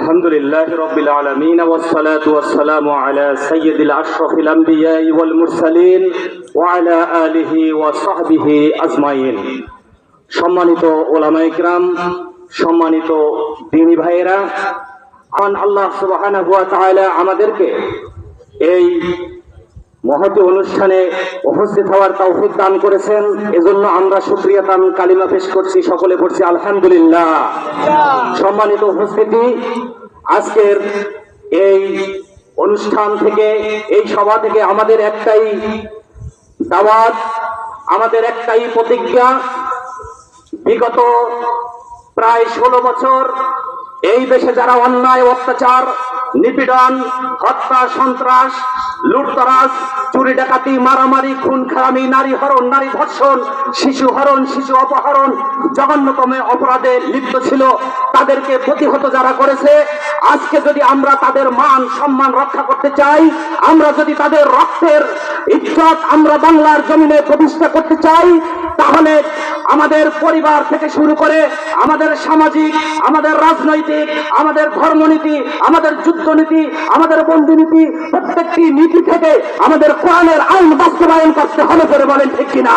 الحمد لله رب العالمين والصلاة والسلام على سيد الأشرف الأنبياء والمرسلين وعلى آله وصحبه أجمعين। সম্মানিত উলামায়ে কিরাম, সম্মানিত দ্বীনী ভাইয়েরা, আল্লাহ সুবহানাহু ওয়া তাআলা আমাদেরকে এই মহৎ অনুষ্ঠানে উপস্থিত হওয়ার তৌফিক দান করেছেন। এজন্য আমরা শুকরিয়া দান কালিমা পেশ করছি, সকলে পড়ছি আলহামদুলিল্লাহ। সম্মানিত উপস্থিতি, আজকের এই অনুষ্ঠান থেকে, এই সভা থেকে আমাদের একটাই দাওয়াত, আমাদের একটাই প্রতিজ্ঞা। বিগত প্রায় 16 বছর এই দেশে যারা অন্যায়, অত্যাচার, নিপীড়ন, হত্যা, সন্ত্রাস, লুটতরাজ, চুরি ডাকাতি, মারামারি, খুন খারামি, নারী হরণ, নারী ধর্ষণ, শিশু হরণ, শিশু অপহরণ, জঘন্যতম অপরাধে লিপ্ত ছিল, তাদেরকে প্রতিহত যারা করেছে, আজকে যদি আমরা তাদের মান সম্মান রক্ষা করতে চাই, আমরা যদি তাদের রক্তের ইজ্জত আমরা বাংলার জমিনে প্রতিষ্ঠা করতে চাই, তাহলে আমাদের পরিবার থেকে শুরু করে আমাদের সামাজিক, আমাদের রাজনৈতিক, আমাদের ধর্মনীতি, আমাদের যুদ্ধনীতি, আমাদের বন্ধুনীতি, প্রত্যেকটি নীতি থেকে আমাদের কোরআনের আইন বাস্তবায়ন করতে হবে বলে বলেন, ঠিক কিনা?